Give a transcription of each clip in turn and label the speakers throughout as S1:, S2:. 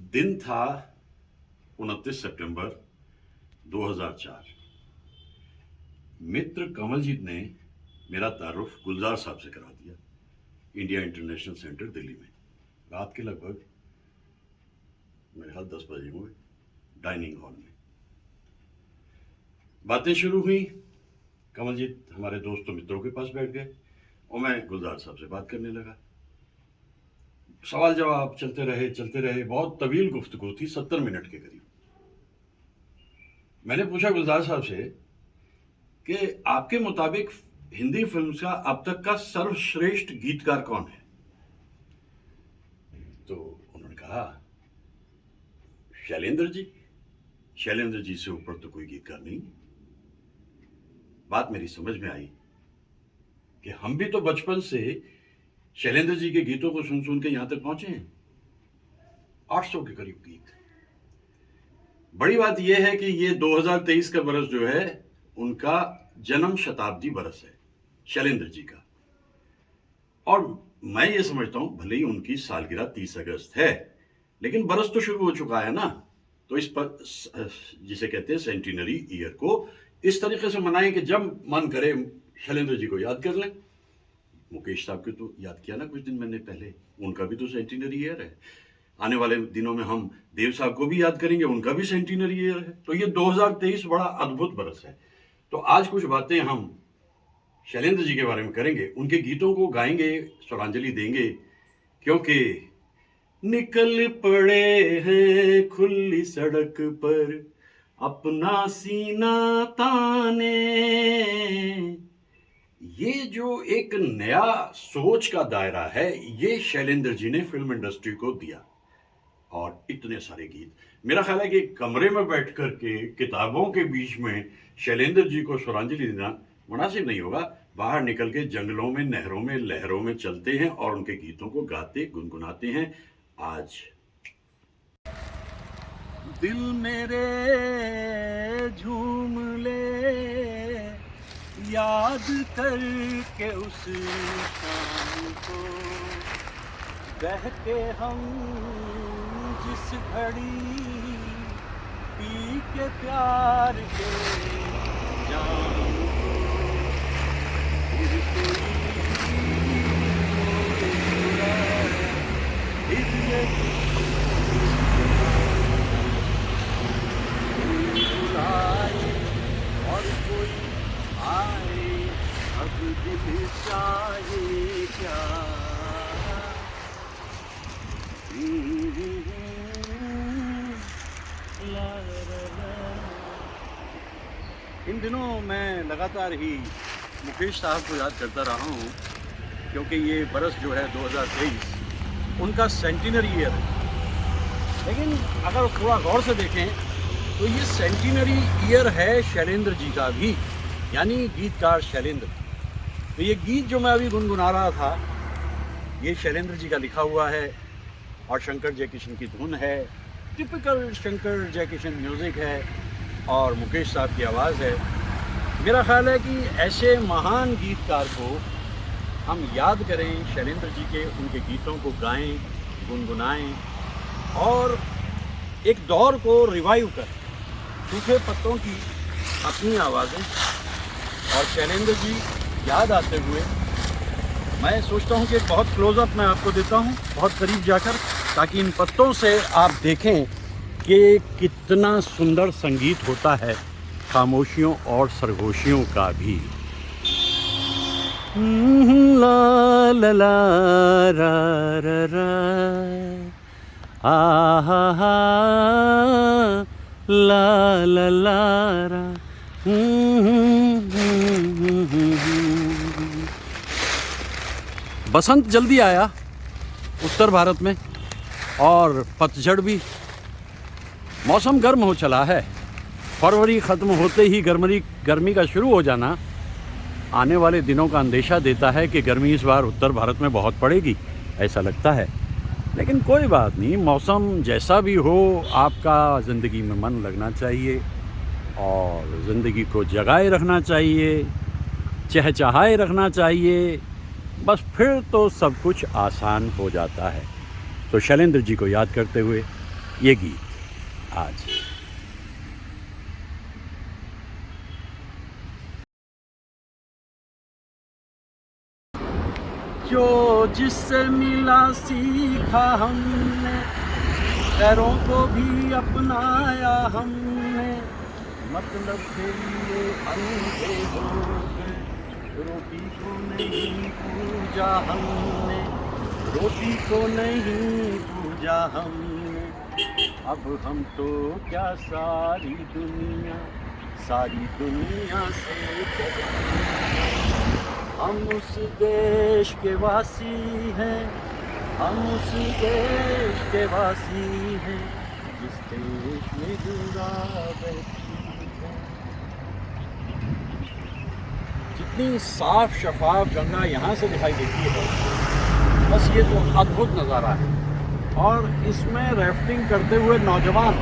S1: दिन था 29 सितंबर 2004। मित्र कमलजीत ने मेरा तारुफ गुलजार साहब से करा दिया, इंडिया इंटरनेशनल सेंटर दिल्ली में। रात के लगभग मेरे ख्याल 10 बजे हुए, डाइनिंग हॉल में बातें शुरू हुई। कमलजीत हमारे दोस्तों मित्रों के पास बैठ गए और मैं गुलजार साहब से बात करने लगा। सवाल जवाब चलते रहे। बहुत तवील गुफ्तगू थी, 70 मिनट के करीब। मैंने पूछा गुलजार साहब से कि आपके मुताबिक हिंदी फिल्म का अब तक का सर्वश्रेष्ठ गीतकार कौन है? तो उन्होंने कहा शैलेंद्र जी। शैलेंद्र जी से ऊपर तो कोई गीतकार नहीं। बात मेरी समझ में आई कि हम भी तो बचपन से शैलेंद्र जी के गीतों को सुन सुन के यहां तक पहुंचे हैं। 800 के करीब गीत। बड़ी बात यह है कि ये 2023 का बरस जो है उनका जन्म शताब्दी बरस है शैलेंद्र जी का। और मैं ये समझता हूं भले ही उनकी सालगिरह 30 अगस्त है, लेकिन बरस तो शुरू हो चुका है ना। तो इस पर जिसे कहते हैं सेंटिनरी ईयर को इस तरीके से मनाएं कि जब मन करे शैलेंद्र जी को याद कर लें। मुकेश साहब को तो याद किया ना कुछ दिन मैंने पहले, उनका भी तो सेंटिनरी ईयर है। आने वाले दिनों में हम देव साहब को भी याद करेंगे, उनका भी सेंटिनरी ईयर है। तो ये 2023 बड़ा अद्भुत बरस है। तो आज कुछ बातें हम शैलेंद्र जी के बारे में करेंगे, उनके गीतों को गाएंगे, स्वरांजलि देंगे, क्योंकि निकल पड़े हैं खुली सड़क पर अपना सीना ताने। ये जो एक नया सोच का दायरा है, ये शैलेंद्र जी ने फिल्म इंडस्ट्री को दिया। और इतने सारे गीत, मेरा ख्याल है कि कमरे में बैठ कर के किताबों के बीच में शैलेंद्र जी को स्वरांजलि देना मुनासिब नहीं होगा। बाहर निकल के जंगलों में, नहरों में, लहरों में चलते हैं और उनके गीतों को गाते गुनगुनाते हैं। आज दिल मेरे झूम ले याद करके उस शाम को, बहके हम जिस घड़ी पी के प्यार के जाम को, फिर कोई बुलाए और कोई आए, अब दिल चाहे क्या। इन दिनों मैं लगातार ही मुकेश साहब को याद करता रहा हूँ, क्योंकि ये बरस जो है 2023 उनका सेंटिनरी ईयर है। लेकिन अगर थोड़ा गौर से देखें तो ये सेंटिनरी ईयर है शैलेंद्र जी का भी, यानी गीतकार शैलेंद्र। तो ये गीत जो मैं अभी गुनगुना रहा था, ये शैलेंद्र जी का लिखा हुआ है और शंकर जयकिशन की धुन है। टिपिकल शंकर जयकिशन म्यूज़िक है और मुकेश साहब की आवाज़ है। मेरा ख्याल है कि ऐसे महान गीतकार को हम याद करें, शैलेंद्र जी के उनके गीतों को गाएं, गुनगुनाएं और एक दौर को रिवाइव करें। सूखे पत्तों की अपनी आवाज़ें और शैलेंद्र जी याद आते हुए मैं सोचता हूं कि एक बहुत क्लोज़अप मैं आपको देता हूं, बहुत करीब जाकर, ताकि इन पत्तों से आप देखें कि कितना सुंदर संगीत होता है खामोशियों और सरगोशियों का भी। ला ला ला रा रा रा आ हा हा ला ला ला रा। बसंत जल्दी आया उत्तर भारत में और पतझड़ भी। मौसम गर्म हो चला है। फरवरी ख़त्म होते ही गर्मी का शुरू हो जाना आने वाले दिनों का अंदेशा देता है कि गर्मी इस बार उत्तर भारत में बहुत पड़ेगी, ऐसा लगता है। लेकिन कोई बात नहीं, मौसम जैसा भी हो, आपका ज़िंदगी में मन लगना चाहिए और ज़िंदगी को जगाए रखना चाहिए, चहचहाए रखना चाहिए। बस फिर तो सब कुछ आसान हो जाता है। तो शैलेंद्र जी को याद करते हुए ये गीत आज। जो जिससे मिला सीखा हमने, पैरों को भी अपनाया हमने, मतलब के लिए अंधे हो गए, रोटी को नहीं पूजा हमने, रोटी को नहीं पूजा हमने, अब हम तो क्या सारी दुनिया से चले। हम उस देश के वासी हैं, हम उस देश के वासी हैं, जिस देश में गंगा बहती है। जितनी साफ शफाफ गंगा यहाँ से दिखाई देती है, बस ये तो अद्भुत नज़ारा है। और इसमें राफ्टिंग करते हुए नौजवान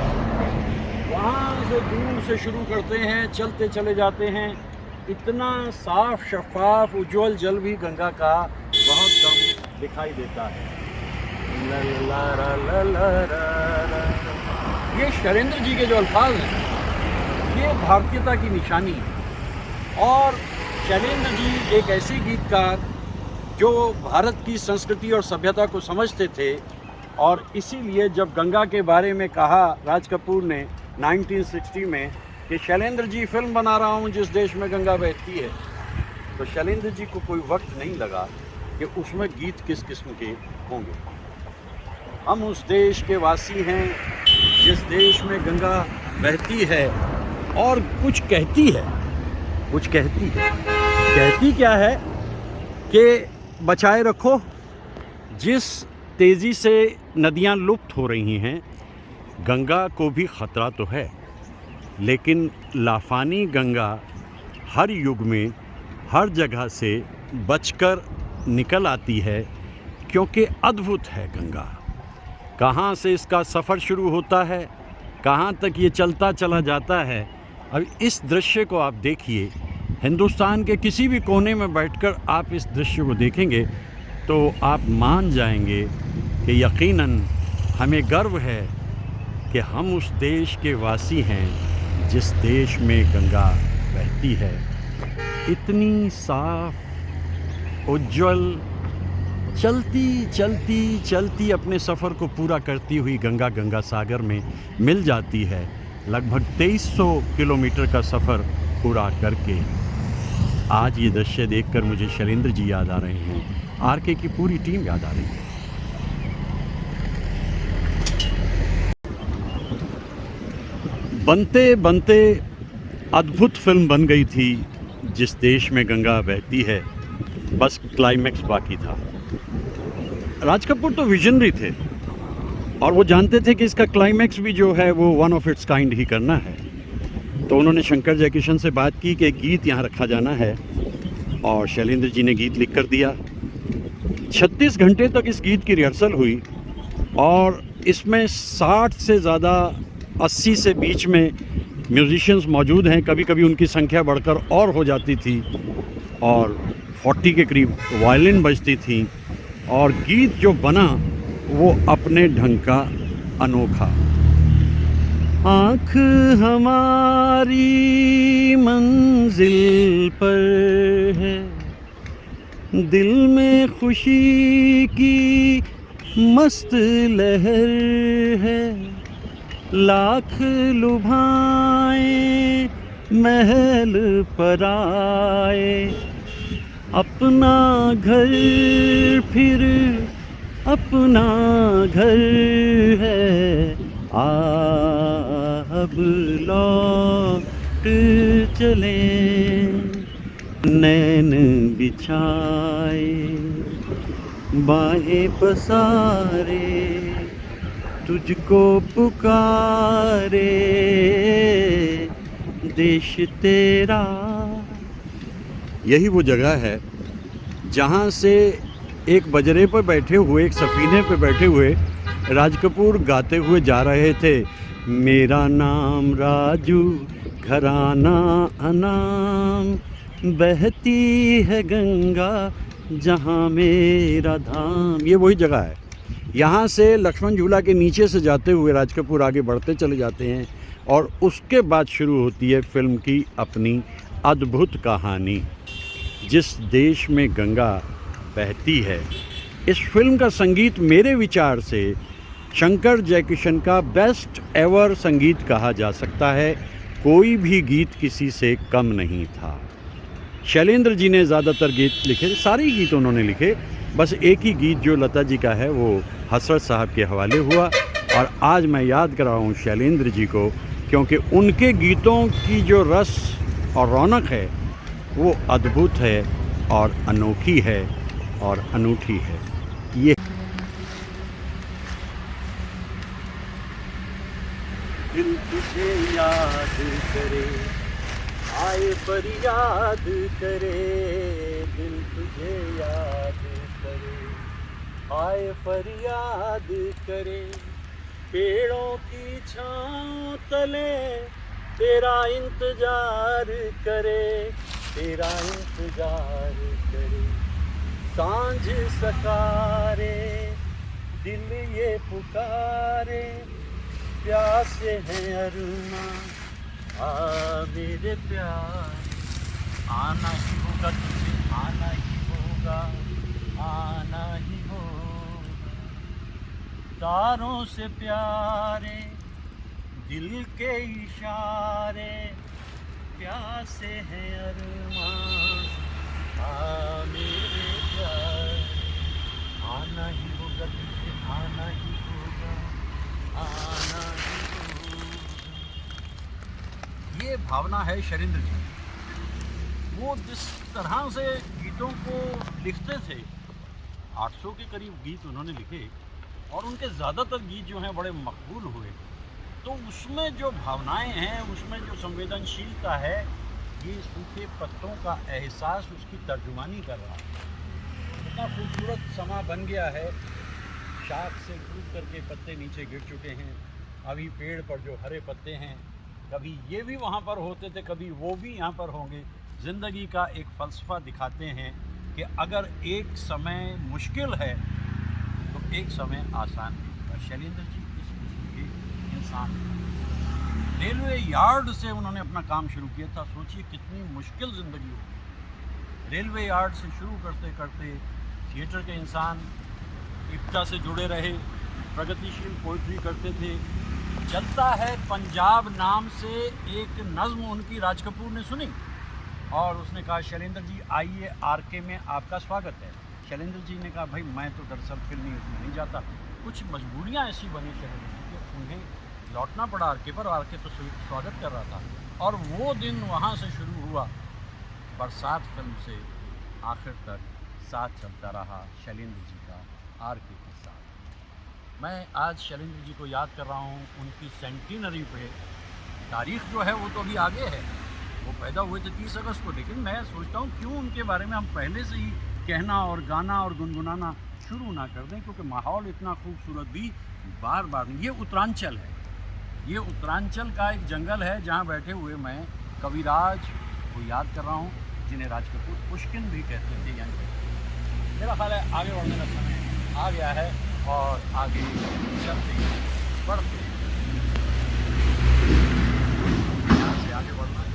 S1: वहाँ से दूर से शुरू करते हैं, चलते चले जाते हैं। इतना साफ शफाफ उज्ज्वल जल भी गंगा का बहुत कम दिखाई देता है। ये शैलेंद्र जी के जो अल्फाज हैं, ये भारतीयता की निशानी है। और शैलेंद्र जी एक ऐसे गीतकार जो भारत की संस्कृति और सभ्यता को समझते थे, और इसीलिए जब गंगा के बारे में कहा राज कपूर ने 1960 में कि शैलेंद्र जी फिल्म बना रहा हूँ जिस देश में गंगा बहती है, तो शैलेंद्र जी को कोई वक्त नहीं लगा कि उसमें गीत किस किस्म के होंगे। हम उस देश के वासी हैं जिस देश में गंगा बहती है और कुछ कहती है। कहती क्या है कि बचाए रखो, जिस तेज़ी से नदियाँ लुप्त हो रही हैं, गंगा को भी ख़तरा तो है, लेकिन लाफानी गंगा हर युग में हर जगह से बचकर निकल आती है, क्योंकि अद्भुत है गंगा। कहाँ से इसका सफ़र शुरू होता है, कहाँ तक ये चलता चला जाता है। अब इस दृश्य को आप देखिए, हिंदुस्तान के किसी भी कोने में बैठकर आप इस दृश्य को देखेंगे तो आप मान जाएंगे कि यकीनन हमें गर्व है कि हम उस देश के वासी हैं जिस देश में गंगा बहती है। इतनी साफ उज्ज्वल चलती अपने सफ़र को पूरा करती हुई गंगा सागर में मिल जाती है। लगभग 2300 किलोमीटर का सफ़र पूरा करके आज ये दृश्य देखकर मुझे शैलेंद्र जी याद आ रहे हैं, आरके की पूरी टीम याद आ रही है। बनते बनते अद्भुत फिल्म बन गई थी जिस देश में गंगा बहती है, बस क्लाइमैक्स बाकी था। राज कपूर तो विजनरी थे और वो जानते थे कि इसका क्लाइमैक्स भी जो है वो one of its kind he करना है। तो उन्होंने शंकर जयकिशन से बात की कि गीत यहाँ रखा जाना है, और शैलेंद्र जी ने गीत लिख कर दिया। 36 घंटे तक इस गीत की रिहर्सल हुई और इसमें 60 से ज़्यादा 80 से बीच में म्यूजिशियंस मौजूद हैं। कभी कभी उनकी संख्या बढ़कर और हो जाती थी और 40 के करीब वायलिन बजती थी, और गीत जो बना वो अपने ढंग का अनोखा। आँख हमारी मंजिल पर है, दिल में खुशी की मस्त लहर है, लाख लुभाए महल पर आए, अपना घर फिर अपना घर है, अब लौट चले नैन बिछाए, बाहें पसारे तुझको पुकारे देश तेरा। यही वो जगह है जहाँ से एक बजरे पर बैठे हुए, एक सफ़ीने पर बैठे हुए राज कपूर गाते हुए जा रहे थे, मेरा नाम राजू घराना अनाम, बहती है गंगा जहाँ मेरा धाम। ये वही जगह है यहाँ से लक्ष्मण झूला के नीचे से जाते हुए राज कपूर आगे बढ़ते चले जाते हैं और उसके बाद शुरू होती है फिल्म की अपनी अद्भुत कहानी, जिस देश में गंगा बहती है। इस फिल्म का संगीत मेरे विचार से शंकर जयकिशन का बेस्ट एवर संगीत कहा जा सकता है। कोई भी गीत किसी से कम नहीं था। शैलेंद्र जी ने ज़्यादातर गीत लिखे, सारे गीत उन्होंने लिखे, बस एक ही गीत जो लता जी का है वो हसरत साहब के हवाले हुआ। और आज मैं याद कर रहा हूँ शैलेंद्र जी को, क्योंकि उनके गीतों की जो रस और रौनक है वो अद्भुत है और अनोखी है और अनूठी है। ये दिल तुझे याद करे, आए पर याद करे, दिल तुझे याद करे, आए पर याद करे, पेड़ों की छाँव तले तेरा इंतजार करे, तेरा इंतजार करे, सांझ सकारे दिल ये पुकारे, प्यासे हैं अरुणा आ मेरे प्यार, आना ही होगा तुझे, आना ही होगा, आना ही होगा, तारों से प्यारे दिल के इशारे, प्यासे हैं अरमान आ मेरे प्यार, आना ही होगा तुझे, आना ही होगा, आना ही होगा। ये भावना है शैलेंद्र जी। वो जिस तरह से गीतों को लिखते थे, 800 के करीब गीत उन्होंने लिखे और उनके ज़्यादातर गीत जो हैं बड़े मकबूल हुए। तो उसमें जो भावनाएं हैं, उसमें जो संवेदनशीलता है, ये सूखे पत्तों का एहसास उसकी तर्जुमानी कर रहा है। इतना खूबसूरत समा बन गया है, शाख से टूट करके पत्ते नीचे गिर चुके हैं, अभी पेड़ पर जो हरे पत्ते हैं, कभी ये भी वहाँ पर होते थे, कभी वो भी यहाँ पर होंगे। ज़िंदगी का एक फ़लसफ़ा दिखाते हैं कि अगर एक समय मुश्किल है तो एक समय आसान भी होगा। शैलेंद्र जी इस किस्म के इंसान हैं। रेलवे यार्ड से उन्होंने अपना काम शुरू किया था। सोचिए कितनी मुश्किल ज़िंदगी होगी। रेलवे यार्ड से शुरू करते करते थिएटर के इंसान, इफ्ता से जुड़े रहे, प्रगतिशील पोइट्री करते थे। चलता है पंजाब नाम से एक नज़्म उनकी राज कपूर ने सुनी और उसने कहा, शैलेंद्र जी आइए, आरके में आपका स्वागत है। शैलेंद्र जी ने कहा, भाई मैं तो दरअसल फिल्मी उसमें नहीं जाता, कुछ मजबूरियां ऐसी बनी शैलेंद्र जी कि उन्हें लौटना पड़ा आरके पर। आरके तो स्वागत कर रहा था और वो दिन वहाँ से शुरू हुआ। बरसात फिल्म से आखिर तक साथ चलता रहा शैलेंद्र जी का आरके के साथ। मैं आज शैलेंद्र जी को याद कर रहा हूँ उनकी सेंटिनरी पे। तारीख़ जो है वो तो अभी आगे है, वो पैदा हुए थे 30 अगस्त को, लेकिन मैं सोचता हूँ क्यों उनके बारे में हम पहले से ही कहना और गाना और गुनगुनाना शुरू ना कर दें, क्योंकि माहौल इतना खूबसूरत भी बार बार नहीं। ये उत्तरांचल है, ये उत्तरांचल का एक जंगल है जहाँ बैठे हुए मैं कविराज को याद कर रहा हूँ, जिन्हें राज कपूर पुष्किन भी कहते थे। यानी मेरा ख्याल है आगे बढ़ने का समय आ गया है और आगे चलते बढ़ते यहाँ से आगे बढ़ना है।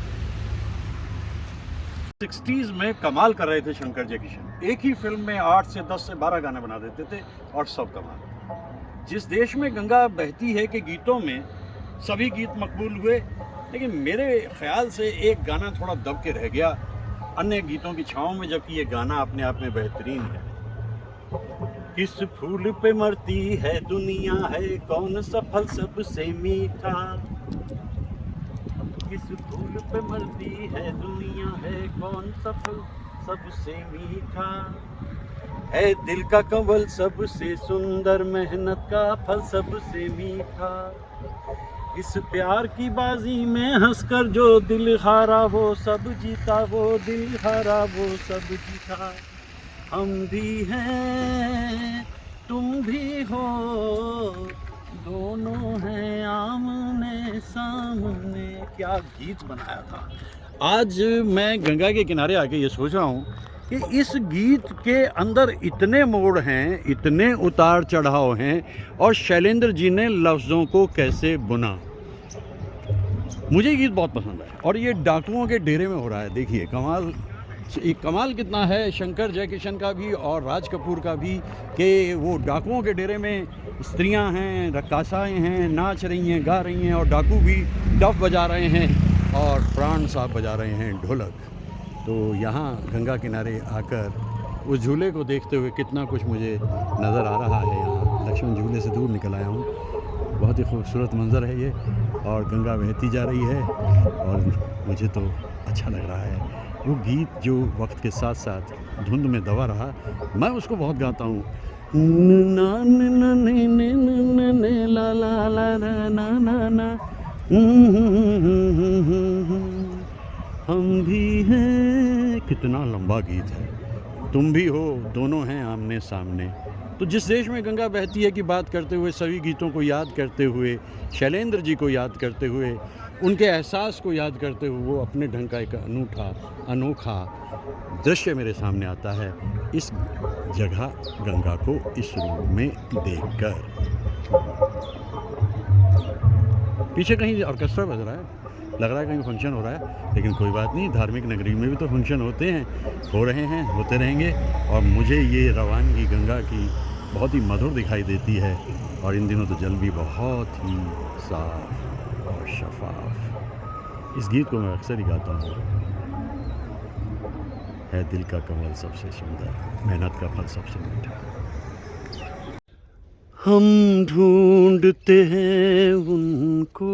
S1: 60s में कमाल कर रहे थे शंकर जयकिशन। एक ही फिल्म में 8 से 10 से 12 गाने बना देते थे और सब कमाल। जिस देश में गंगा बहती है के गीतों में सभी गीत मकबूल हुए, लेकिन मेरे ख्याल से एक गाना थोड़ा दब के रह गया अन्य गीतों की छाँव में, जबकि ये गाना अपने आप में बेहतरीन है। किस फूल पे मरती है दुनिया, है कौन सा फल सबसे मीठा, किस फूल पे मरती है दुनिया, है कौन सा फल सबसे मीठा, है दिल का कंवल सबसे सुंदर, मेहनत का फल सबसे मीठा, इस प्यार की बाजी में हंसकर जो दिल हारा वो सब जीता, वो दिल हारा वो सब जीता, हम भी हैं तुम भी हो, दोनों हैं आमने सामने। क्या गीत बनाया था। आज मैं गंगा के किनारे आके ये सोच रहा हूँ कि इस गीत के अंदर इतने मोड़ हैं, इतने उतार चढ़ाव हैं, और शैलेंद्र जी ने लफ्ज़ों को कैसे बुना। मुझे ये गीत बहुत पसंद है, और ये डाकुओं के डेरे में हो रहा है। देखिए कमाल कितना है शंकर जयकिशन का भी और राज कपूर का भी, कि वो डाकुओं के डेरे में स्त्रियां हैं, रक्कासाएँ हैं, नाच रही हैं, गा रही हैं, और डाकू भी डफ बजा रहे हैं और प्राण साहब बजा रहे हैं ढोलक। तो यहाँ गंगा किनारे आकर उस झूले को देखते हुए कितना कुछ मुझे नज़र आ रहा है। यहाँ लक्ष्मण झूले से दूर निकल आया हूँ, बहुत ही खूबसूरत मंज़र है ये, और गंगा बहती जा रही है और मुझे तो अच्छा लग रहा है। वो गीत जो वक्त के साथ साथ धुंध में दबा रहा, मैं उसको बहुत गाता हूँ। ला ला ला ना ना ना, हम भी हैं। कितना लंबा गीत है। तुम भी हो, दोनों हैं आमने सामने। तो जिस देश में गंगा बहती है की बात करते हुए, सभी गीतों को याद करते हुए, शैलेंद्र जी को याद करते हुए, उनके एहसास को याद करते हुए, वो अपने ढंग का एक अनोखा दृश्य मेरे सामने आता है इस जगह गंगा को इस रूप में देखकर। पीछे कहीं ऑर्केस्ट्रा बज रहा है, लग रहा है कहीं फंक्शन हो रहा है, लेकिन कोई बात नहीं, धार्मिक नगरी में भी तो फंक्शन होते हैं, हो रहे हैं, होते रहेंगे। और मुझे ये रवानगी गंगा की बहुत ही मधुर दिखाई देती है, और इन दिनों तो जल भी बहुत ही साफ और शफाफ। इस गीत को मैं अक्सर ही गाता हूँ। है दिल का कमल सबसे सुंदर, मेहनत का फल सबसे मीठा। हम ढूंढते हैं उनको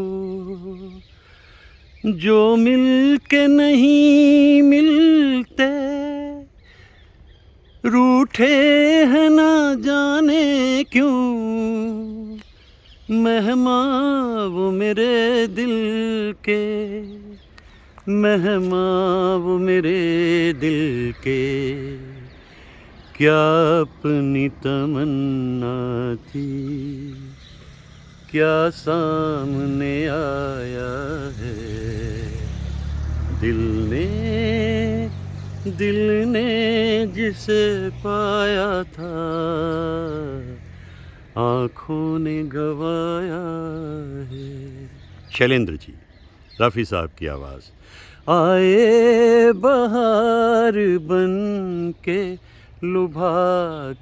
S1: जो मिल के नहीं मिलते, रूठे हैं ना जाने क्यों, मेहमान वो मेरे दिल के, मेहमान वो मेरे दिल के। क्या अपनी तमन्ना थी, क्या सामने आया है। दिल ने जिसे पाया था, आँखों ने गवाया है। शैलेंद्र जी, रफ़ी साहब की आवाज़। आए बहार बन के लुभा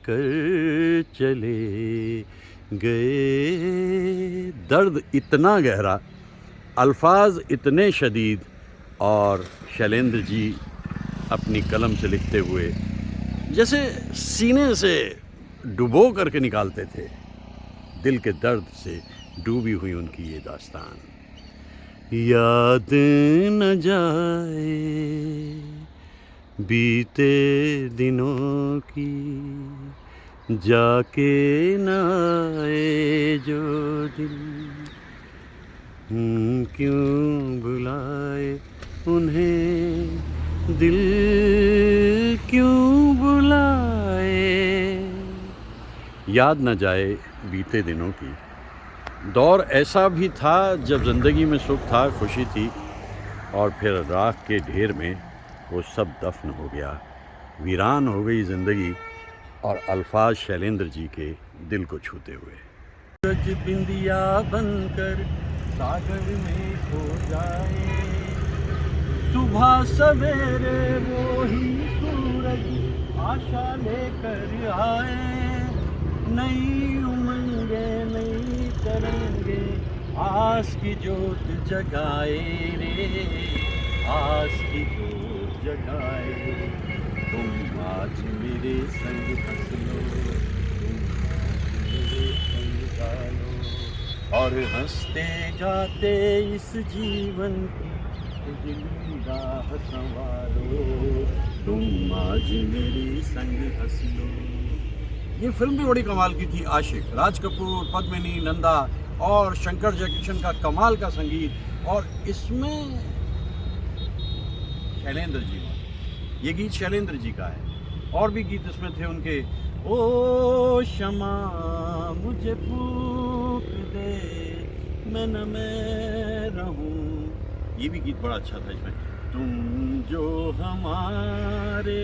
S1: कर चले गए। दर्द इतना गहरा, अल्फाज इतने शदीद, और शैलेंद्र जी अपनी कलम से लिखते हुए जैसे सीने से डुबो करके निकालते थे, दिल के दर्द से डूबी हुई उनकी ये दास्तान। याद न जाए बीते दिनों की, जाके न आए जो दिल, क्यों बुलाए उन्हें दिल, क्यों बुलाए। याद न जाए बीते दिनों की। दौर ऐसा भी था जब ज़िंदगी में सुख था, खुशी थी, और फिर राख के ढेर में वो सब दफन हो गया, वीरान हो गई ज़िंदगी। और अल्फाज शैलेंद्र जी के दिल को छूते हुए। सूरज बिंदिया बनकर सागर में खो जाए, सुबह सवेरे वो ही सूरज आशा लेकर आए। नई उमंगे नई तरंगे आस की जोत जगाए रे, आस की जोत जगाए। तुम आज मेरे संग हंस लो, तुम मेरे संग गा लो, और हंसते गाते इस जीवन की राह संवारो। तुम आज मेरे संग हंस लो। ये फिल्म भी बड़ी कमाल की थी, आशिक। राज कपूर, पद्मिनी, नंदा और शंकर जयकिशन का कमाल का संगीत, और इसमें शैलेंद्र जी, ये गीत शैलेंद्र जी का है। और भी गीत इसमें थे उनके, ओ शमा मुझे फूक दे मैं न मैं रहूं, ये भी गीत बड़ा अच्छा था इसमें। तुम जो हमारे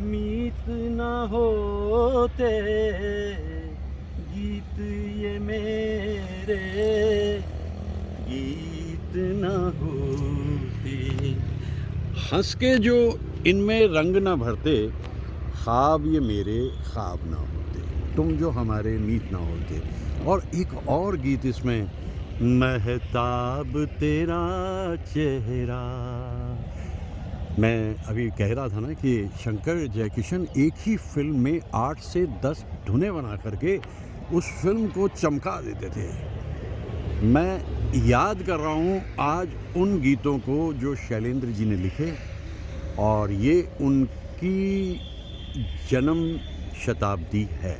S1: मीत न होते, गीत ये मेरे गीत न होते। हंस के जो इनमें रंग न भरते, ख्वाब ये मेरे ख्वाब न होते, तुम जो हमारे मीत न होते। और एक और गीत इसमें, महताब तेरा चेहरा। मैं अभी कह रहा था ना कि शंकर जयकिशन एक ही फिल्म में 8 से 10 धुनें बना करके उस फिल्म को चमका देते थे। मैं याद कर रहा हूँ आज उन गीतों को जो शैलेंद्र जी ने लिखे, और ये उनकी जन्म शताब्दी है,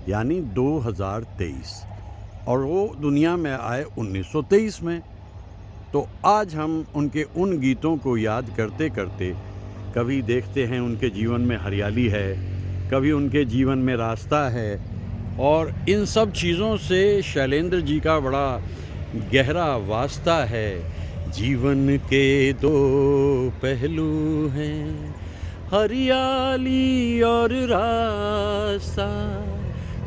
S1: यानी 2023, और वो दुनिया में आए 1923 में। तो आज हम उनके उन गीतों को याद करते करते कभी देखते हैं उनके जीवन में हरियाली है, कभी उनके जीवन में रास्ता है, और इन सब चीज़ों से शैलेंद्र जी का बड़ा गहरा वास्ता है। जीवन के दो पहलू हैं, हरियाली और रास्ता,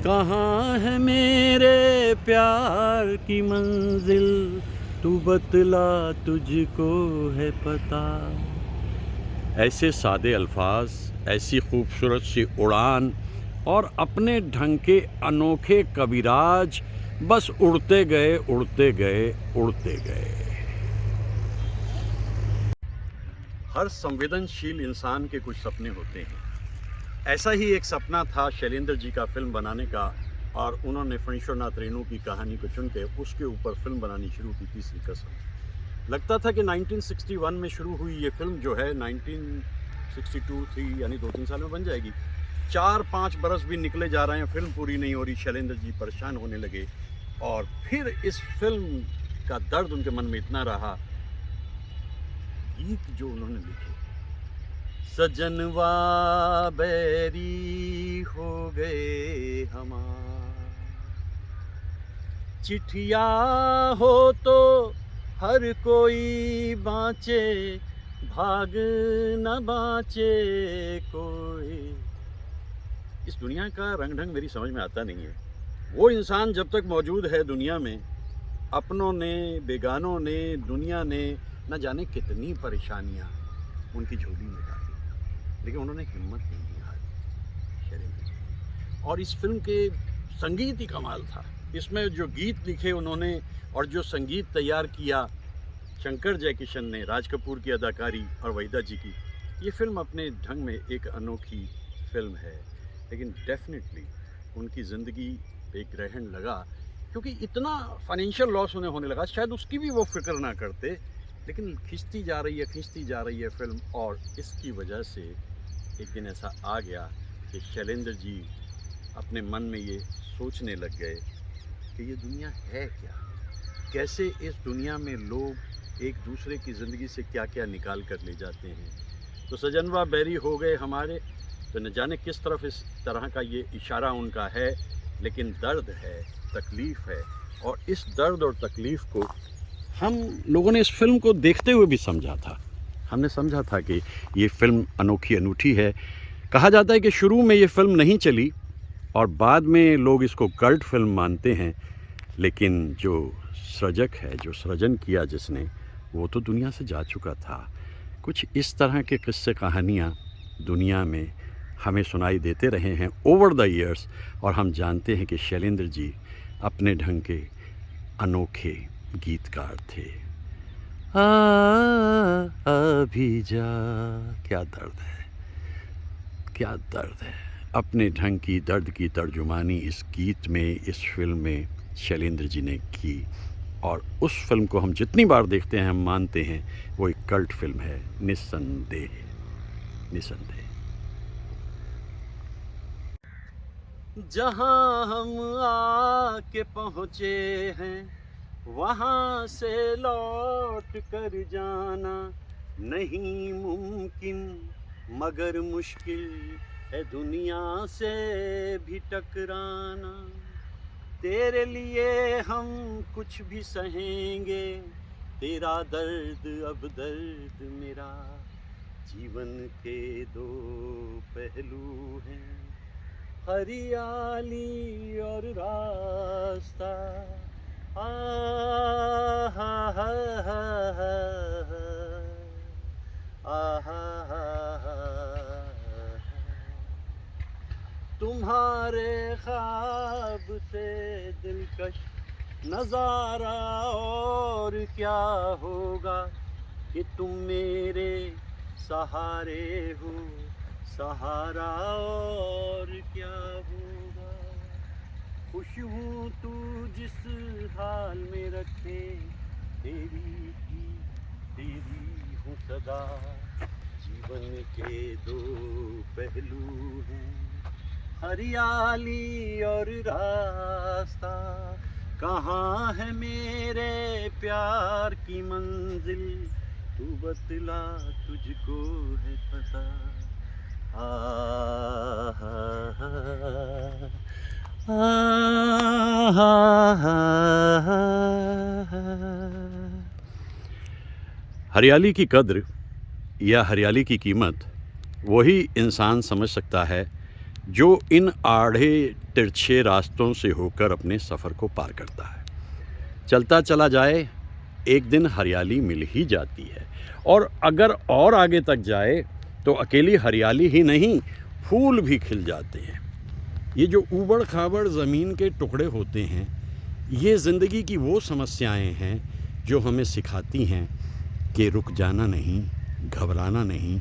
S1: कहाँ है मेरे प्यार की मंजिल, तू बतला तुझको है पता। ऐसे सादे अल्फाज, ऐसी खूबसूरत सी उड़ान, और अपने ढंग के अनोखे कविराज, बस उड़ते गए उड़ते गए उड़ते गए। हर संवेदनशील इंसान के कुछ सपने होते हैं। ऐसा ही एक सपना था शैलेंद्र जी का फिल्म बनाने का, और उन्होंने फणीश्वरनाथ रेणु की कहानी को चुन के उसके ऊपर फिल्म बनानी शुरू की, तीसरी कसम। लगता था कि 1961 में शुरू हुई ये फिल्म जो है 1962-3 यानी 2-3 साल में बन जाएगी। 4-5 बरस भी निकले जा रहे हैं, फिल्म पूरी नहीं हो रही। शैलेंद्र जी परेशान होने लगे, और फिर इस फिल्म का दर्द उनके मन में इतना रहा, गीत जो उन्होंने लिखे, सजनवा बैरी हो गए हमार, चिट्ठिया हो तो हर कोई बाँचे, भाग न बाँचे कोई। इस दुनिया का रंग ढंग मेरी समझ में आता नहीं है। वो इंसान जब तक मौजूद है दुनिया में, अपनों ने, बेगानों ने, दुनिया ने न जाने कितनी परेशानियाँ उनकी झोली में डाली, लेकिन उन्होंने हिम्मत नहीं हारी शैलेंद्र जी। और इस फिल्म के संगीत ही कमाल था। इसमें जो गीत लिखे उन्होंने और जो संगीत तैयार किया शंकर जयकिशन ने, राज कपूर की अदाकारी और वहीदा जी की, ये फिल्म अपने ढंग में एक अनोखी फिल्म है। लेकिन डेफिनेटली उनकी ज़िंदगी पे ग्रहण लगा, क्योंकि इतना फाइनेंशियल लॉस उन्हें होने लगा, शायद उसकी भी वो फिक्र ना करते। लेकिन खिंचती जा रही है फिल्म, और इसकी वजह से एक दिन ऐसा आ गया कि शैलेंद्र जी अपने मन में ये सोचने लग गए कि ये दुनिया है क्या, कैसे इस दुनिया में लोग एक दूसरे की ज़िंदगी से क्या क्या निकाल कर ले जाते हैं। तो सजनवा बैरी हो गए हमारे, तो न जाने किस तरफ इस तरह का ये इशारा उनका है, लेकिन दर्द है, तकलीफ़ है, और इस दर्द और तकलीफ़ को हम लोगों ने इस फिल्म को देखते हुए भी समझा था। हमने समझा था कि ये फिल्म अनोखी अनूठी है। कहा जाता है कि शुरू में ये फिल्म नहीं चली और बाद में लोग इसको कल्ट फिल्म मानते हैं, लेकिन जो सृजक है, जो सृजन किया जिसने, वो तो दुनिया से जा चुका था। कुछ इस तरह के किस्से कहानियाँ दुनिया में हमें सुनाई देते रहे हैं ओवर द ईयर्स, और हम जानते हैं कि शैलेंद्र जी अपने ढंग के अनोखे गीतकार थे। अभी जा, क्या दर्द है, क्या दर्द है। अपने ढंग की दर्द की तर्जुमानी इस गीत में, इस फिल्म में शैलेंद्र जी ने की, और उस फिल्म को हम जितनी बार देखते हैं हम मानते हैं वो एक कल्ट फिल्म है, निस्संदेह, निस्संदेह। जहाँ हम आके पहुँचे हैं वहाँ से लौट कर जाना नहीं मुमकिन, मगर मुश्किल है दुनिया से भी टकराना। तेरे लिए हम कुछ भी सहेंगे, तेरा दर्द अब दर्द मेरा, जीवन के दो पहलू हैं, हरियाली और रास्ता। आ हा हा हा हा हा हा। तुम्हारे ख्वाब से दिलकश नजारा और क्या होगा, कि तुम मेरे सहारे हो, सहारा और क्या होगा। खुश हूँ तू जिस हाल में रखे, तेरी की तेरी हूँ सदा, जीवन के दो पहलू हैं, हरियाली और रास्ता। कहाँ है मेरे प्यार की मंजिल, तू बतला तुझको है पता। आ हा हा हा। हरियाली की कद्र या हरियाली की कीमत वही इंसान समझ सकता है जो इन आड़े तिरछे रास्तों से होकर अपने सफ़र को पार करता है। चलता चला जाए, एक दिन हरियाली मिल ही जाती है, और अगर और आगे तक जाए तो अकेली हरियाली ही नहीं, फूल भी खिल जाते हैं। ये जो ऊबड़ खाबड़ ज़मीन के टुकड़े होते हैं, ये ज़िंदगी की वो समस्याएं हैं जो हमें सिखाती हैं कि रुक जाना नहीं, घबराना नहीं।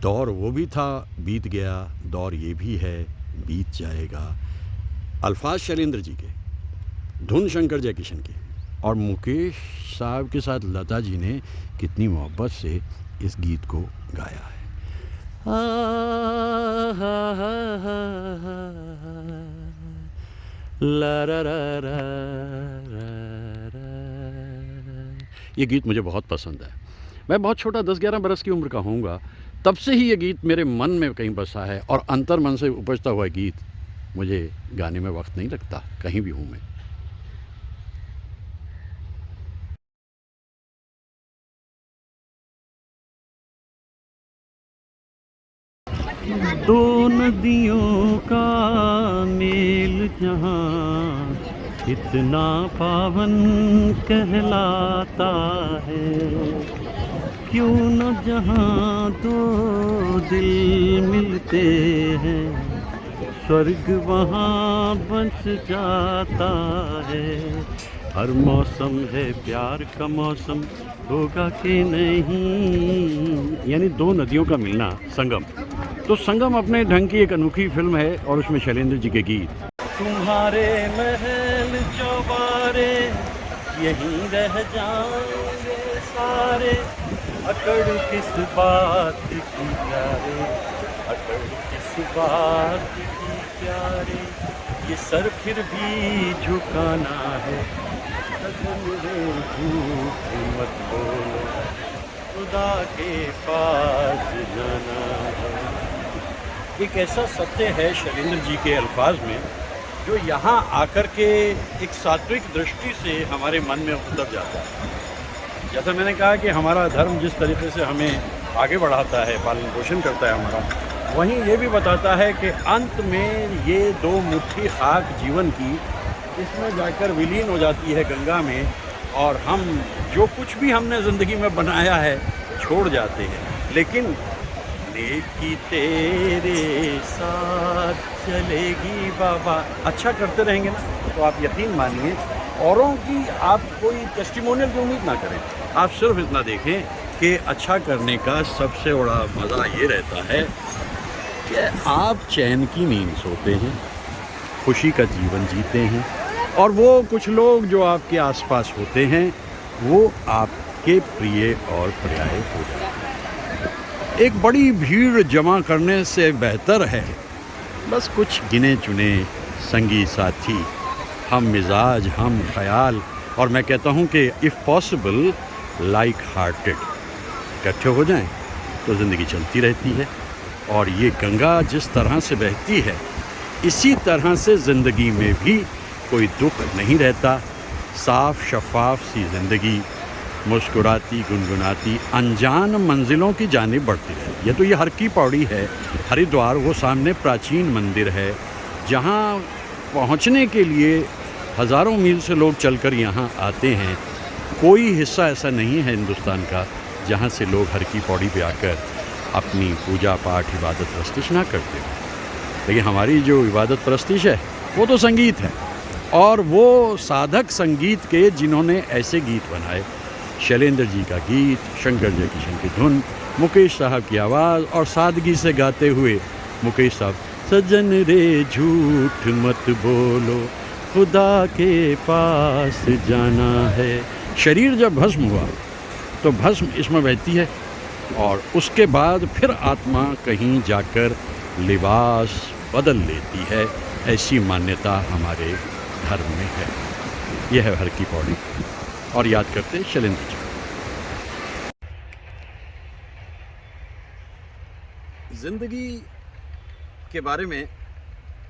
S1: दौर वो भी था, बीत गया, दौर ये भी है, बीत जाएगा। अल्फाज शैलेंद्र जी के, धुन शंकर जयकिशन की, और मुकेश साहब के साथ लता जी ने कितनी मोहब्बत से इस गीत को गाया है। ला रा रा रा रा। ये गीत मुझे बहुत पसंद है। मैं बहुत छोटा 10-11 बरस की उम्र का होऊंगा, तब से ही ये गीत मेरे मन में कहीं बसा है, और अंतर मन से उपजता हुआ गीत मुझे गाने में वक्त नहीं लगता, कहीं भी हूँ मैं। दो नदियों का मेल जहाँ इतना पावन कहलाता है, क्यों न जहाँ दो दिल मिलते हैं, स्वर्ग वहाँ बस जाता है। हर मौसम है प्यार का मौसम, होगा कि नहीं। यानी दो नदियों का मिलना, संगम। तो संगम अपने ढंग की एक अनोखी फिल्म है, और उसमें शैलेंद्र जी के गीत। तुम्हारे महल चौबारे यहीं रह जाएंगे सारे, अकड़ किस बात की प्यारे, अकड़ किस बात की प्यारे, ये सर फिर भी झुकाना है, झूठ मत बोलो, खुदा के पास जाना है। एक ऐसा सत्य है शैलेंद्र जी के अल्फाज में, जो यहाँ आकर के एक सात्विक दृष्टि से हमारे मन में उतर जाता है। जैसा मैंने कहा कि हमारा धर्म जिस तरीके से हमें आगे बढ़ाता है, पालन पोषण करता है हमारा, वहीं ये भी बताता है कि अंत में ये दो मुट्ठी खाक जीवन की इसमें जाकर विलीन हो जाती है गंगा में, और हम जो कुछ भी हमने ज़िंदगी में बनाया है छोड़ जाते हैं। लेकिन नेकी तेरे साथ चलेगी बाबा, अच्छा करते रहेंगे ना, तो आप यकीन मानिए औरों की आप कोई टेस्टिमोनियल की उम्मीद ना करें। आप सिर्फ इतना देखें कि अच्छा करने का सबसे बड़ा मज़ा ये रहता है कि आप चैन की नींद सोते हैं, खुशी का जीवन जीते हैं, और वो कुछ लोग जो आपके आसपास होते हैं वो आपके प्रिय और पर्याय हो जाते हैं। एक बड़ी भीड़ जमा करने से बेहतर है बस कुछ गिने चुने संगी साथी, हम मिजाज, हम ख्याल, और मैं कहता हूँ कि इफ़ पॉसिबल लाइक हार्टेड इकट्ठे हो जाएं तो ज़िंदगी चलती रहती है। और ये गंगा जिस तरह से बहती है, इसी तरह से ज़िंदगी में भी कोई दुख नहीं रहता। साफ़ शफ़ाफ सी ज़िंदगी, मुस्कुराती गुनगुनाती अनजान मंजिलों की जानिब बढ़ती रहे। ये तो ये हर की पौड़ी है, हरिद्वार, वो सामने प्राचीन मंदिर है जहाँ पहुँचने के लिए हज़ारों मील से लोग चलकर यहाँ आते हैं। कोई हिस्सा ऐसा नहीं है हिंदुस्तान का जहाँ से लोग हर की पौड़ी पे आकर अपनी पूजा पाठ इबादत परस्तिश ना करते हो। लेकिन हमारी जो इबादत परस्तिश है वो तो संगीत है, और वो साधक संगीत के जिन्होंने ऐसे गीत बनाए, शैलेंद्र जी का गीत, शंकर जयकिशन की धुन, मुकेश साहब की आवाज़ और सादगी से गाते हुए मुकेश साहब, सजन रे झूठ मत बोलो खुदा के पास जाना है। शरीर जब भस्म हुआ तो भस्म इसमें बहती है और उसके बाद फिर आत्मा कहीं जाकर लिबास बदल लेती है, ऐसी मान्यता हमारे धर्म में है। यह है हर की पौड़ी, और याद करते शैलेंद्र जी। ज़िंदगी के बारे में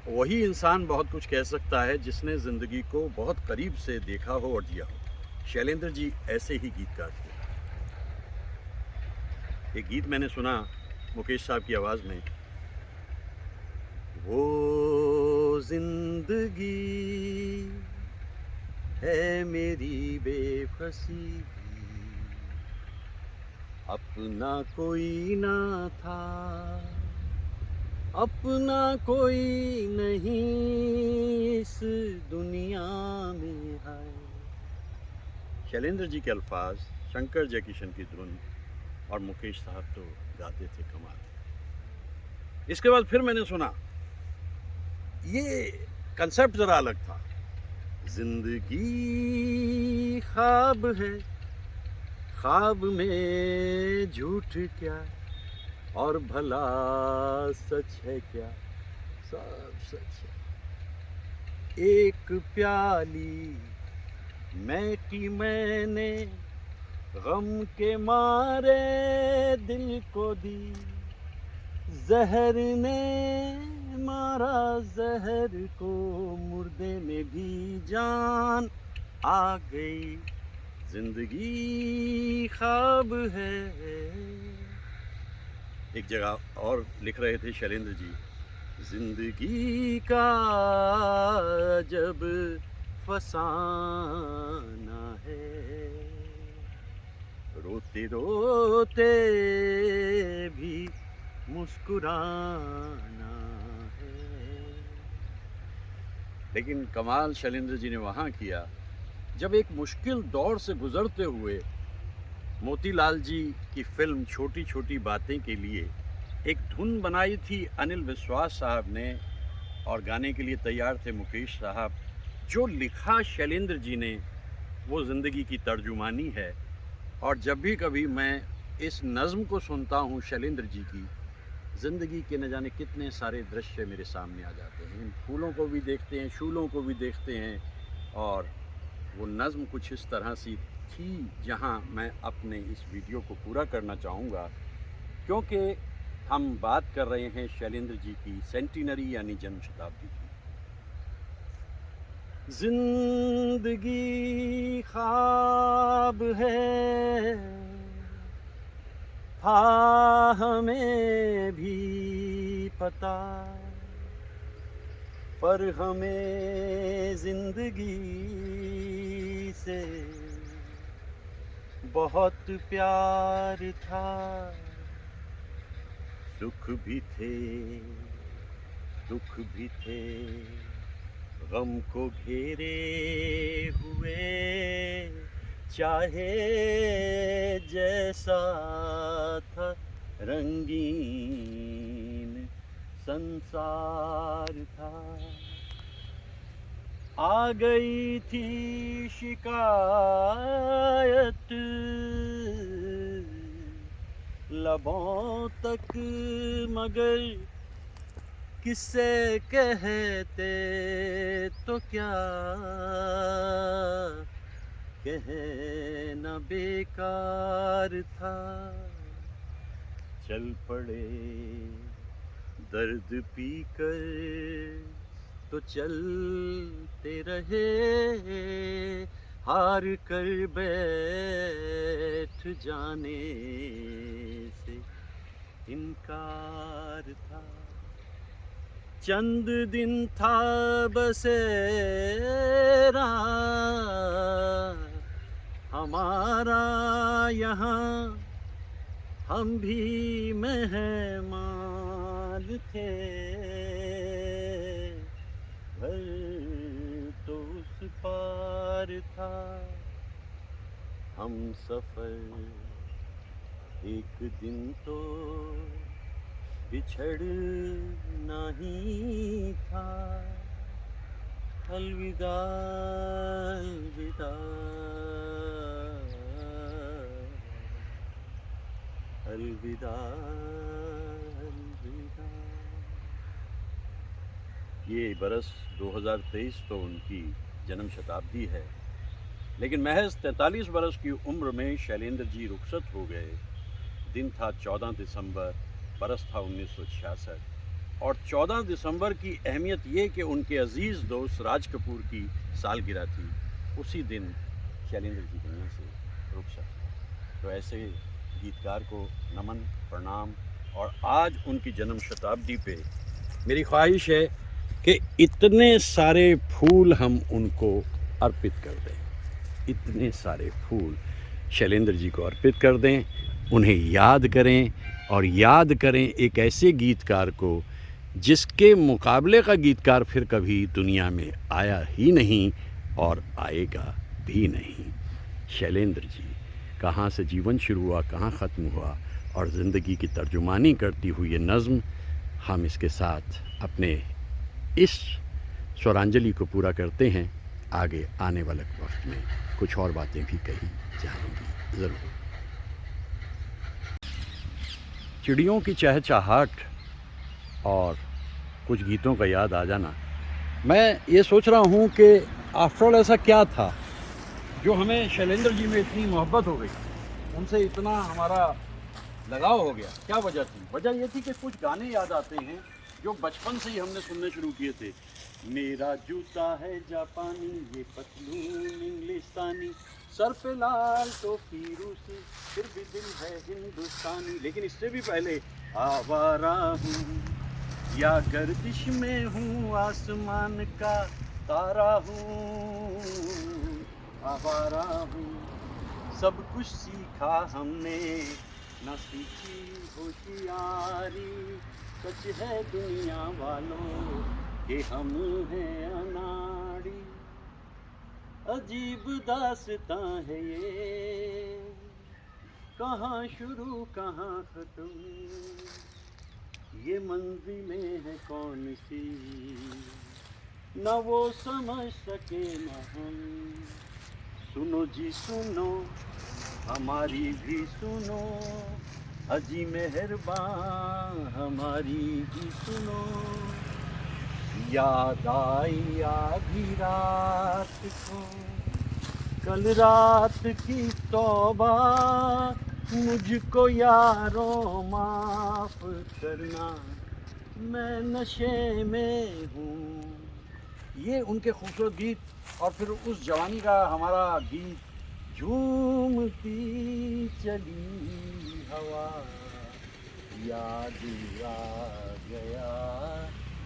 S1: वही इंसान बहुत कुछ कह सकता है जिसने ज़िंदगी को बहुत करीब से देखा हो और जिया हो। शैलेंद्र जी ऐसे ही गीतकार थे। एक गीत मैंने सुना मुकेश साहब की आवाज़ में, वो जिंदगी है मेरी बेफसी, अपना कोई ना था, अपना कोई नहीं इस दुनिया में है। शैलेंद्र जी के अल्फाज, शंकर जयकिशन की धुन, और मुकेश साहब तो गाते थे कमाल। इसके बाद फिर मैंने सुना, ये कंसेप्ट ज़रा अलग था। जिंदगी ख्वाब है, ख्वाब में झूठ क्या, और भला सच है क्या, सब सच है। एक प्याली मैं की मैंने गम के मारे दिल को दी, जहर ने मारा जहर को, मुर्दे में भी जान आ गई, जिंदगी ख्वाब है। एक जगह और लिख रहे थे शैलेंद्र जी, जिंदगी का जब फसाना है, रोते रोते भी मुस्कुराना है। लेकिन कमाल शैलेंद्र जी ने वहाँ किया जब एक मुश्किल दौर से गुजरते हुए मोतीलाल जी की फिल्म छोटी छोटी बातें के लिए एक धुन बनाई थी अनिल विश्वास साहब ने, और गाने के लिए तैयार थे मुकेश साहब। जो लिखा शैलेंद्र जी ने वो ज़िंदगी की तर्जुमानी है। और जब भी कभी मैं इस नज़्म को सुनता हूँ शैलेंद्र जी की, ज़िंदगी के न जाने कितने सारे दृश्य मेरे सामने आ जाते हैं। इन फूलों को भी देखते हैं, शूलों को भी देखते हैं, और वो नज़्म कुछ इस तरह सी थी जहाँ मैं अपने इस वीडियो को पूरा करना चाहूँगा, क्योंकि हम बात कर रहे हैं शैलेंद्र जी की सेंटिनरी यानी जन्म शताब्दी की। जिंदगी ख्वाब है, था हमें भी पता, पर हमें जिंदगी से बहुत प्यार था। सुख भी थे, दुख भी थे, गम को घेरे हुए, चाहे जैसा था रंगीन संसार था। आ गई थी शिकायत लबों तक, मगर किससे कहते तो क्या, कहना बेकार था। चल पड़े दर्द पीकर तो चलते रहे, हार कर बैठ जाने से इनकार था। चंद दिन था बसेरा हमारा यहाँ, हम भी मेहमान थे। घर तो उस पार था, हम सफर एक दिन तो बिछड़ना ही था। अलविदा अलविदा अलविदा अलविदा। ये बरस 2023 तो उनकी जन्म शताब्दी है, लेकिन महज 43 बरस की उम्र में शैलेंद्र जी रुखसत हो गए। दिन था 14 दिसंबर, बरस था 1966, और 14 दिसंबर की अहमियत ये कि उनके अजीज़ दोस्त राज कपूर की सालगिरह थी। उसी दिन शैलेंद्र जी दुनिया से रुखसत। तो ऐसे गीतकार को नमन, प्रणाम। और आज उनकी जन्म शताब्दी पे मेरी ख्वाहिश है कि इतने सारे फूल हम उनको अर्पित कर दें, इतने सारे फूल शैलेंद्र जी को अर्पित कर दें, उन्हें याद करें, और याद करें एक ऐसे गीतकार को जिसके मुकाबले का गीतकार फिर कभी दुनिया में आया ही नहीं और आएगा भी नहीं। शैलेंद्र जी, कहाँ से जीवन शुरू हुआ, कहाँ ख़त्म हुआ, और ज़िंदगी की तर्जुमानी करती हुई ये नज़्म हम इसके साथ अपने इस स्वरांजलि को पूरा करते हैं। आगे आने वाले वक्त में कुछ और बातें भी कही जाएंगी ज़रूर। चिड़ियों की चहचहाहट और कुछ गीतों का याद आ जाना, मैं ये सोच रहा हूँ कि आफ्टर ऑल ऐसा क्या था जो हमें शैलेंद्र जी में इतनी मोहब्बत हो गई, उनसे इतना हमारा लगाव हो गया। क्या वजह थी? वजह ये थी कि कुछ गाने याद आते हैं जो बचपन से ही हमने सुनने शुरू किए थे। मेरा जूता है जापानी, ये पतलून इंग्लिस्तानी, सर पे लाल टोपी रूसी, फिर भी दिल है हिंदुस्तानी। लेकिन इससे भी पहले आवारा हूँ या गर्दिश में हूँ, आसमान का तारा हूँ, आवारा हूँ, सब कुछ सीखा हमने, न सीखी होशियारी, सच है दुनिया वालों कि हम हैं अनाड़ी। अजीब दास्तां है ये, कहाँ शुरू कहाँ ख़त्म, ये मंजिलें हैं कौन सी, न वो समझ सके न हम। सुनो जी सुनो, हमारी भी सुनो, अजी मेहरबान हमारी भी सुनो। याद आई आधी रात को, कल रात की तौबा, मुझको यारों माफ़ करना, मैं नशे में हूँ। ये उनके खूबसूरत गीत, और फिर उस जवानी का हमारा गीत, झूमती चली हवा, याद आ गया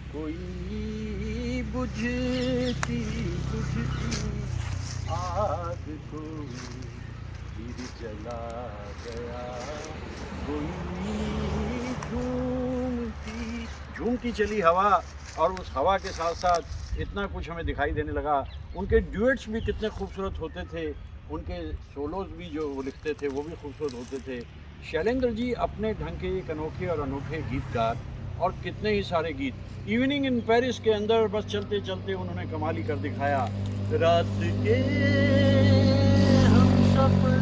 S1: कोई बुझती बुझती आग को, फिर जला गया कोई झूमती चली हवा। और उस हवा के साथ साथ इतना कुछ हमें दिखाई देने लगा। उनके ड्यूएट्स भी कितने खूबसूरत होते थे, उनके सोलोज भी जो वो लिखते थे वो भी खूबसूरत होते थे। शैलेंद्र जी अपने ढंग के एक अनोखे और अनूठे गीतकार, और कितने ही सारे गीत। इवनिंग इन पेरिस के अंदर बस चलते चलते उन्होंने कमाल ही कर दिखाया। रात के हम सफर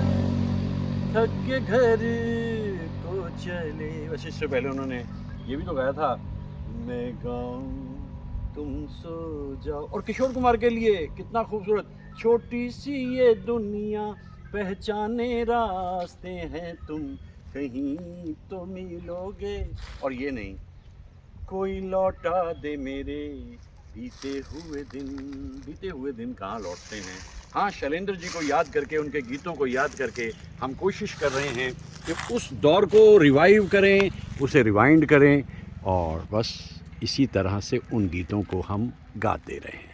S1: थक के घर को चले, वैसे इससे पहले उन्होंने ये भी तो गाया था, मैं गाऊं तुम सो जाओ। और किशोर कुमार के लिए कितना खूबसूरत, छोटी सी ये दुनिया पहचाने रास्ते हैं, तुम कहीं तो मिलोगे। और ये नहीं, कोई लौटा दे मेरे बीते हुए दिन कहाँ लौटते हैं। हाँ, शैलेंद्र जी को याद करके, उनके गीतों को याद करके हम कोशिश कर रहे हैं कि उस दौर को रिवाइव करें, उसे रिवाइंड करें, और बस इसी तरह से उन गीतों को हम गाते रहें।